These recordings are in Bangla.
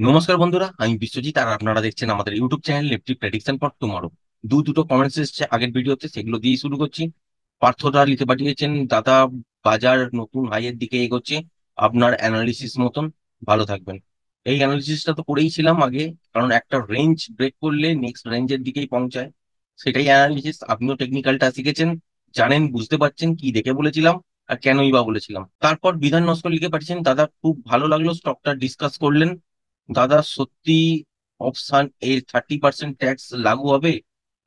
নমস্কার বন্ধুরা, আমি বিশ্বজিৎ আর আপনারা দেখছেন আমাদের YouTube channel Nifty prediction for tomorrow. দুটো কমেন্টস এসেছে আগের ভিডিওতে, সেগুলো দিয়ে শুরু করছি। পার্থরা লিখে পাঠিয়েছেন, দাদা বাজার নতুন হাইয়ের দিকে এগোচ্ছে, আপনার অ্যানালিসিস মতন, ভালো থাকবেন। এই অ্যানালিসিসটা তো করেই ছিলাম আগে, কারণ একটা রেঞ্জ ব্রেক করলে নেক্সট রেঞ্জের দিকেই পৌঁছায়, সেটাই অ্যানালিসিস। আপনিও টেকনিক্যালটা শিখেছেন, জানেন, বুঝতে পারছেন কি দেখে বলেছিলাম আর কেনই বা বলেছিলাম। তারপর বিধান নস্কর লিখে পাঠিয়েছেন, দাদা খুব ভালো লাগলো স্টকটা ডিসকাস করলেন। দাদা সত্যি অপশন এর 30% ট্যাক্স লাগু হবে?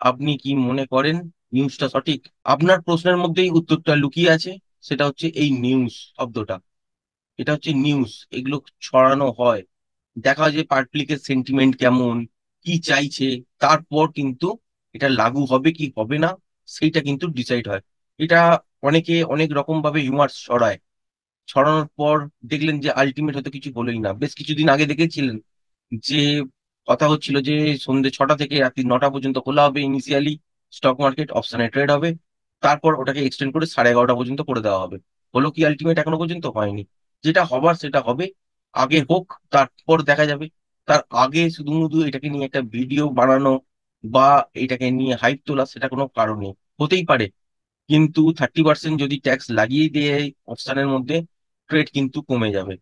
আপনি কি মনে করেন নিউজটা সঠিক? আপনার প্রশ্নের মধ্যেই উত্তরটা লুকিয়ে আছে। সেটা হচ্ছে এই নিউজ শব্দটা, এটা হচ্ছে নিউজ। এগুলো ছড়ানো হয়, দেখা যায় পাবলিকের সেন্টিমেন্ট কেমন, কি চাইছে, তারপর কিন্তু এটা লাগু হবে কি হবে না সেইটা কিন্তু ডিসাইড হয়। এটা অনেকে অনেক রকম ভাবে হিউমার ছড়ায়, ছড়ানোর পর দেখলেন যে আলটিমেট হয়তো কিছু হলোই না। বেশ কিছুদিন আগে দেখেছিলেন যে কথা হচ্ছিল যে সন্ধ্যে 6টা থেকে রাত্রি 9টা পর্যন্ত খোলা হবে ইনিশিয়ালি, স্টক মার্কেট অপশনে ট্রেড হবে। তারপর ওটাকে এক্সটেন্ড করে 11:30 পর্যন্ত করে দেওয়া হবে। হলো কি আলটিমেট? এখনো পর্যন্ত হয়নি। যেটা হবার সেটা হবে, আগে হোক, তারপর দেখা যাবে। তার আগে শুধু শুধু এটাকে নিয়ে একটা ভিডিও বানানো বা এটাকে নিয়ে হাইপ তোলা, সেটা কোনো কারণ নেই। হতেই পারে, কিন্তু 30% যদি ট্যাক্স লাগিয়ে দেয় অপশনের মধ্যে, ট্রেড কিন্তু কমে যাবে।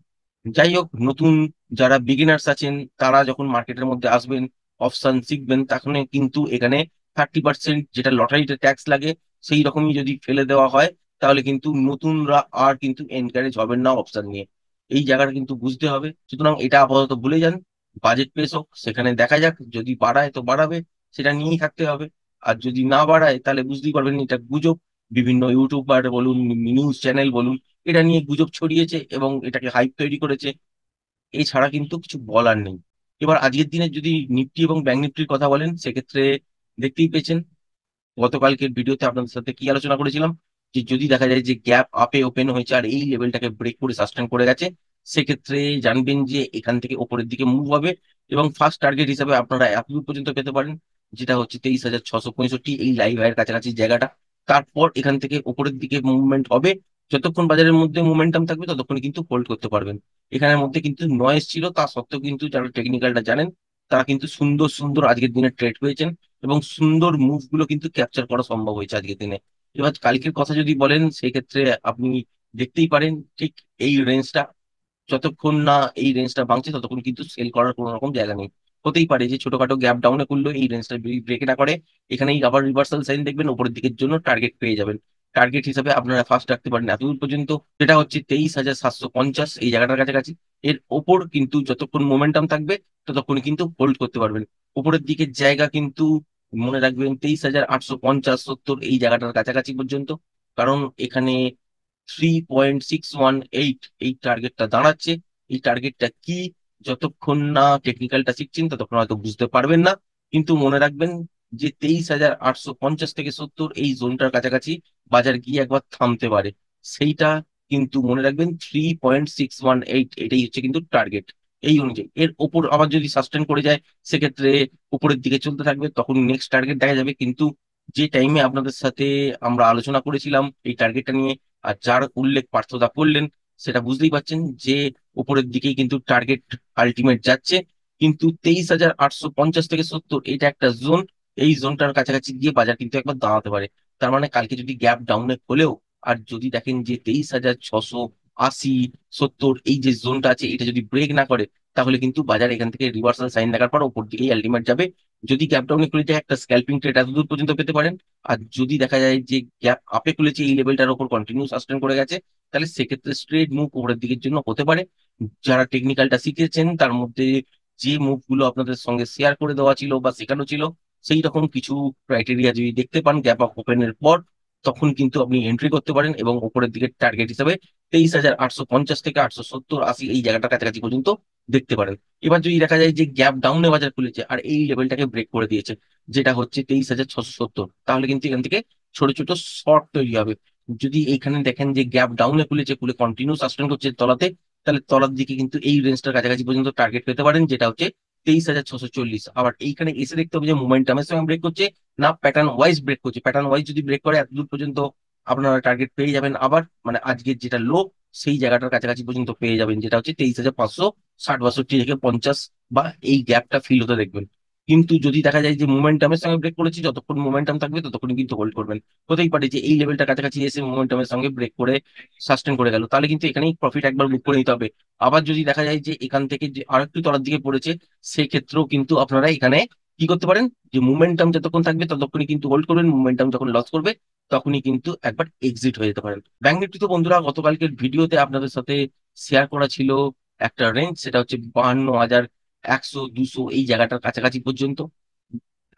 যাই হোক, নতুন যারা বিগিনার্স আছেন তারা যখন মার্কেটের মধ্যে আসবেন, অপশন শিখবেন, তখন কিন্তু এখানে 30% যেটা লটারিতে ট্যাক্স লাগে, সেই রকমই যদি ফেলে দেওয়া হয়, তাহলে কিন্তু নতুনরা আর কিন্তু এনকারেজ হবেন না অপশন নিয়ে। এই জায়গাটা কিন্তু বুঝতে হবে। সুতরাং এটা আপাতত ভুলে যান। বাজেট পেশ হোক, সেখানে দেখা যাক, যদি বাড়ায় তো বাড়াবে, সেটা নিয়েই থাকতে হবে। আর যদি না বাড়ায় তাহলে বুঝতেই পারবেন এটা গুজব। বিভিন্ন ইউটিউবার বলুন, নিউজ চ্যানেল বলুন, এটা নিয়ে গুজব ছড়িয়েছে এবং এটাকে হাইপ তৈরি করেছে। এছাড়া কিন্তু কিছু বলার নেই। এবার আজকের দিনে যদি নিফটি এবং ব্যাংক নিফটির কথা বলেন, সেক্ষেত্রে দেখতেই পেয়েছেন গতকালকের ভিডিওতে আপনাদের সাথে কি আলোচনা করেছিলাম, যে যদি দেখা যায় যে গ্যাপ আপে ওপেন হয়েছে আর এই লেভেলটাকে ব্রেক করে সাস্টেন করে গেছে, সেক্ষেত্রে জানবেন যে এখান থেকে ওপরের দিকে মুভ হবে। এবং ফার্স্ট টার্গেট হিসাবে আপনারা এতদূর পর্যন্ত পেতে পারেন, যেটা হচ্ছে 23,665, এই লাইভ হাইয়ের কাছাকাছি জায়গাটা। তারপর এখান থেকে ওপরের দিকে মুভমেন্ট হবে। যতক্ষণ বাজারের মধ্যে মোমেন্টাম থাকবে ততক্ষণ কিন্তু হোল্ড করতে পারবেন। এখানের মধ্যে কিন্তু নয়েজ ছিল, তা সত্ত্বেও কিন্তু যারা টেকনিক্যালটা জানেন তারা কিন্তু সুন্দর সুন্দর আজকের দিনে ট্রেড পেয়েছেন এবং সুন্দর মুভ গুলো কিন্তু ক্যাপচার করা সম্ভব হয়েছে আজকের দিনে। এবার কালকের কথা যদি বলেন, সেই ক্ষেত্রে আপনি দেখতেই পারেন ঠিক এই রেঞ্জটা, যতক্ষণ না এই রেঞ্জটা ভাঙছে ততক্ষণ কিন্তু সেল করার কোনো রকম জায়গা নেই। হতেই পারে যে ছোটখাটো গ্যাপ ডাউনে করলেও এই রেঞ্জটা ব্রেক না করে, এখানেই আবার রিভার্সাল সাইন দেখবেন, উপরের দিকের জন্য টার্গেট পেয়ে যাবেন। টার্গেট হিসাবে আপনারা ফার্স্ট রাখতে পারেন এতদূর পর্যন্ত, যেটা হচ্ছে 23,750, এই জায়গাটার কাছাকাছি। এর ওপর কিন্তু যতক্ষণ মোমেন্টাম থাকবে ততক্ষণ কিন্তু হোল্ড করতে পারবেন। উপরের দিকের জায়গা কিন্তু মনে রাখবেন 23,850-70, এই জায়গাটার কাছাকাছি পর্যন্ত। কারণ এখানে 3.618 এই টার্গেটটা দাঁড়াচ্ছে। এই টার্গেটটা কি, যতক্ষণ না টেকনিক্যালটা শিখছেন ততক্ষণ হয়তো বুঝতে পারবেন না। কিন্তু মনে রাখবেন যে 23,850 থেকে 70 এই জোনটার কাছাকাছি বাজার গিয়ে একবার থামতে পারে। সেইটা কিন্তু মনে রাখবেন, 3.618, এটাই হচ্ছে কিন্তু টার্গেট। এই অনুযায়ী এর ওপর আবার যদি সাস্টেন করে যায়, সেক্ষেত্রে উপরের দিকে চলতে থাকবে, তখন নেক্সট টার্গেট দেখা যাবে। কিন্তু যে টাইমে আপনাদের সাথে আমরা আলোচনা করেছিলাম এই টার্গেটটা নিয়ে, আর যার উল্লেখ পার্থদা করলেন, সেটা বুঝতেই পারছেন যে উপরের দিকেই কিন্তু টার্গেট আলটিমেট যাচ্ছে। কিন্তু 23,850 থেকে 70, এটা একটা জোন। এই জোনটার কাছাকাছি গিয়ে বাজার কিন্তু একবার দাঁড়াতে পারে। তার মানে কালকে যদি গ্যাপ ডাউনে হলেও, আর যদি দেখেন যে 23,680, 70, এই যে জোনটা আছে এটা যদি ব্রেক না করে, তাহলে কিন্তু বাজার এখান থেকে রিভার্সাল সাইন দেখার পর উপর দিকেই আলটিমেট যাবে। যদি গ্যাপ ডাউনে খুলে যায়, একটা স্ক্যাল্পিং ট্রেড এতদূর পর্যন্ত পেতে পারেন। আর যদি দেখা যায় যে গ্যাপ আপে খুলেছে, এই লেভেলটার উপর কন্টিনিউ সাস্টেন করে গেছে, তাহলে সেক্ষেত্রে স্ট্রেট মুভ উপরের দিকের জন্য হতে পারে। যারা টেকনিক্যালটা শিখেছেন তার মধ্যে যে মুভ গুলো আপনাদের সঙ্গে শেয়ার করে দেওয়া ছিল বা শেখানো ছিল, সেই রকম কিছু ক্রাইটেরিয়া যদি দেখতে পান গ্যাপ আপ ওপেনের পর, তখন কিন্তু আপনি এন্ট্রি করতে পারেন এবং উপরের দিকে টার্গেট হিসাবে 23,850 থেকে 870, 80, এই জায়গাটার কাছাকাছি পর্যন্ত দেখতে পারেন। এবার যদি দেখা যায় যে গ্যাপ ডাউনে বাজার খুলেছে আর এই লেভেলটাকে ব্রেক করে দিয়েছে, যেটা হচ্ছে 23,670, তাহলে কিন্তু এখান থেকে ছোট ছোট শর্ট তৈরি হবে। যদি এইখানে দেখেন যে গ্যাপ ডাউনে খুলেছে, খুলে কন্টিনিউ সাস্টেন করছে তলাতে, তাহলে তলার দিকে কিন্তু এই রেঞ্জটার কাছাকাছি পর্যন্ত টার্গেট পেতে পারেন, যেটা হচ্ছে 23,640। আবার এইখানে এসে দেখতে হবে যে মোমেন্টামের সঙ্গে ব্রেক করছে না প্যাটার্ন ওয়াইজ ব্রেক করছে। প্যাটার্ন ওয়াইজ যদি ব্রেক করে এতদূর পর্যন্ত আপনারা টার্গেট পেয়ে যাবেন আবার, মানে আজকের যেটা লো সেই জায়গাটার কাছাকাছি পর্যন্ত পেয়ে যাবেন, যেটা হচ্ছে 23,560 62 থেকে 50, বা এই গ্যাপটা ফিল হতে দেখবেন। কিন্তু যদি দেখা যায় যে মোমেন্টামের সঙ্গে ব্রেক করেছি, যতক্ষণ মোমেন্টাম থাকবে ততক্ষণ কিন্তু হোল্ড করবেন। হতেই পারে যে এই লেভেলটা কাছাকাছি এসে মোমেন্টামের সঙ্গে ব্রেক করে সাস্টেন করে গেল, তাহলে কিন্তু এখানেই প্রফিট একবার বুক করে নিতে হবে। আবার যদি দেখা যায় যে এখান থেকে যে আরেকটু তলার দিকে পড়েছে, সেই ক্ষেত্রেও কিন্তু আপনারা এখানে কি করতে পারেন, যে মোমেন্টাম যতক্ষণ থাকবে ততক্ষণই কিন্তু হোল্ড করবেন, মোমেন্টাম যখন লস করবে তখনই কিন্তু একবার এক্সিট হয়ে যেতে পারেন। ব্যাংক নিফটি তো বন্ধুরা গতকালকের ভিডিওতে আপনাদের সাথে শেয়ার করা ছিল একটা রেঞ্জ, সেটা হচ্ছে 52,100 200 এই জায়গাটার কাছাকাছি পর্যন্ত।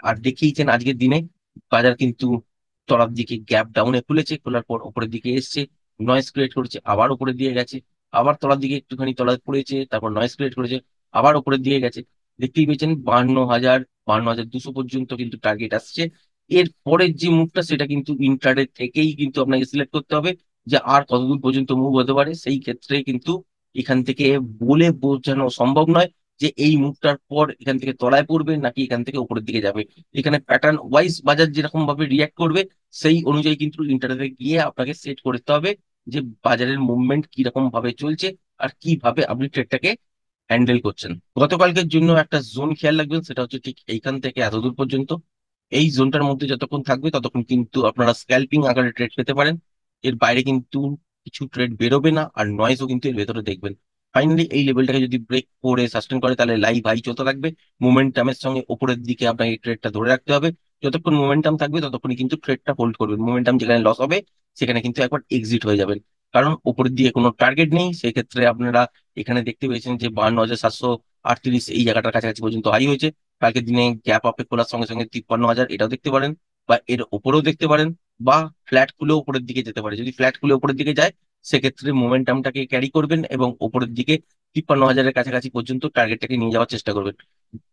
আর দেখিয়েছেন আজকের দিনে বাজার কিন্তু তলার দিকে গ্যাপ ডাউনে খুলেছে, খোলার পর উপরের দিকে এসছে, নয়েজ ক্রিয়েট করেছে, আবার উপরের দিকে গেছে, আবার তলার দিকে একটুখানি তলায় পড়েছে, তারপর নয়েজ ক্রিয়েট করেছে, আবার উপরের দিকে গেছে। দেখতেই পেয়েছেন 52,000 52,200 পর্যন্ত কিন্তু টার্গেট আসছে। এর পরের যে মুভটা সেটা কিন্তু ইন্ট্রাডে থেকেই কিন্তু আপনাকে সিলেক্ট করতে হবে যে আর কতদূর পর্যন্ত মুভ হতে পারে। সেই ক্ষেত্রে কিন্তু এখান থেকে বলে বোঝানো সম্ভব নয় যে এই মুভটার পর এখান থেকে তলায় পড়বে নাকি এখান থেকে উপরের দিকে যাবে। এখানে প্যাটার্ন ওয়াইজ বাজার যেরকম ভাবে রিয়াক্ট করবে সেই অনুযায়ী কিন্তু ইন্টারনেটে গিয়ে আপনাকে সেট করতে হবে যে বাজারের মুভমেন্ট কিরকম ভাবে চলছে আর কিভাবে আপনি ট্রেডটাকে হ্যান্ডেল করছেন। গতকালকের জন্য একটা জোন খেয়াল রাখবেন, সেটা হচ্ছে ঠিক এইখান থেকে এতদূর পর্যন্ত। এই জোনটার মধ্যে যতক্ষণ থাকবে ততক্ষণ কিন্তু আপনারা স্ক্যাল্পিং আকারে ট্রেড পেতে পারেন। এর বাইরে কিন্তু কিছু ট্রেড বেরোবে না, আর নয়েজও কিন্তু এর ভেতরে দেখবেন। ফাইনালি এই লেভেলটাকে যদি ব্রেক করে সাস্টেন করে তাহলে লাইভ হাই চলতে থাকবে, মোমেন্টামের সঙ্গে উপরের দিকে আপনাকে ট্রেডটা ধরে রাখতে হবে। যতক্ষণ মোমেন্টাম থাকবে ততক্ষণই কিন্তু ট্রেডটা হোল্ড করবেন, মোমেন্টাম যেখানে লস হবে সেখানে কিন্তু একবার এক্সিট হয়ে যাবেন। কারণ উপরের দিকে কোনো টার্গেট নেই, সেক্ষেত্রে আপনারা এখানে দেখতে পেয়েছেন যে 52,738 এই জায়গাটার কাছাকাছি পর্যন্ত হাই হয়েছে। কালকের দিনে গ্যাপ আপে খোলার সঙ্গে সঙ্গে 53,000 এটাও দেখতে পারেন, বা এর উপরেও দেখতে পারেন, বা ফ্ল্যাট খুলে উপরের দিকে যেতে পারে। যদি ফ্ল্যাট খুলে উপরের দিকে যায় সেক্ষেত্রে মোমেন্টামটাকে ক্যারি করবেন এবং উপরের দিকে 53,000-এর কাছাকাছি পর্যন্ত টার্গেটটাকে নিয়ে যাওয়ার চেষ্টা করবেন।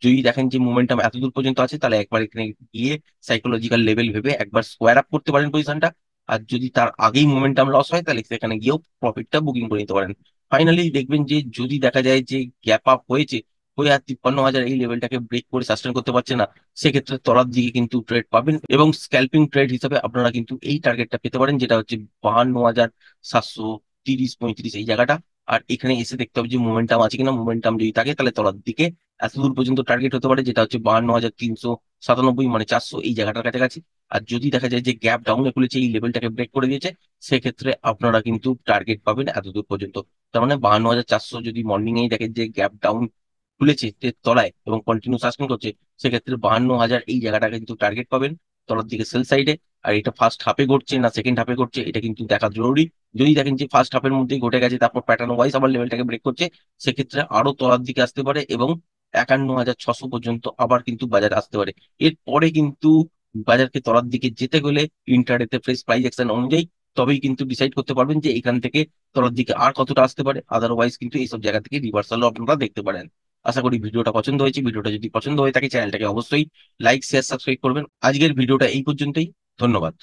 যদি দেখেন যে মোমেন্টাম এত দূর পর্যন্ত আছে তাহলে একবার এখানে গিয়ে সাইকোলজিক্যাল লেভেল ভেবে একবার স্কোয়ার আপ করতে পারেন পজিশনটা। আর যদি তার আগেই মোমেন্টাম লস হয় তাহলে সেখানে গিয়েও প্রফিটটা বুকিং করে নিতে পারেন। ফাইনালি দেখবেন যে যদি দেখা যায় যে গ্যাপ আপ হয়েছে, হয়ে আর 53,000 এই লেভেলটাকে ব্রেক করে সাস্টেন করতে পারছে না, সেক্ষেত্রে তলার দিকে কিন্তু ট্রেড পাবেন এবং স্ক্যাল্পিং ট্রেড হিসাবে আপনারা কিন্তু এই টার্গেটটা পেতে পারেন, যেটা হচ্ছে 52,730 35 এই জায়গাটা। আর এখানে এসে দেখতে হবে যে মোমেন্টাম আছে কিনা, মোমেন্টাম যদি থাকে তাহলে তলার দিকে এত দূর পর্যন্ত টার্গেট হতে পারে, যেটা হচ্ছে 52,397 মানে 400 এই জায়গাটার কাছাকাছি। আর যদি দেখা যায় যে গ্যাপ ডাউনে খুলেছে, এই লেভেলটাকে ব্রেক করে দিয়েছে, সেক্ষেত্রে আপনারা কিন্তু টার্গেট পাবেন এত দূর পর্যন্ত। তার মানে 52,400 যদি মর্নিং এই দেখেন যে গ্যাপ ডাউন খুলেছে এর তলায় এবং কন্টিনিউ সাস্টেন করছে, সেক্ষেত্রে 52,000 এই জায়গাটা কিন্তু টার্গেট পাবেন তলার দিকে সেল সাইডে। আর এটা ফার্স্ট হাফে ঘটছে না সেকেন্ড হাফে ঘটছে এটা কিন্তু দেখা জরুরি। যদি দেখেন যে ফার্স্ট হাফের মধ্যেই ঘটে গেছে তারপর প্যাটার্ন ওয়াইজ আবার লেভেলটাকে ব্রেক করছে, সেক্ষেত্রে আরো তলার দিকে আসতে পারে এবং 51,600 পর্যন্ত আবার কিন্তু বাজার আসতে পারে। এরপরে কিন্তু বাজারকে তলার দিকে যেতে গেলে ইন্টারডেতে ফ্রেশ প্রাইস অ্যাকশন অনুযায়ী তবেই কিন্তু ডিসাইড করতে পারবেন যে এখান থেকে তলার দিকে আর কতটা আসতে পারে। আদারওয়াইজ কিন্তু এইসব জায়গা থেকে রিভার্সালও আপনারা দেখতে পারেন। আশা করি ভিডিওটা পছন্দ হয়েছে। ভিডিওটা যদি পছন্দ হয়ে থাকে চ্যানেলটাকে অবশ্যই লাইক শেয়ার সাবস্ক্রাইব করবেন। আজকের ভিডিওটা এই পর্যন্তই। ধন্যবাদ।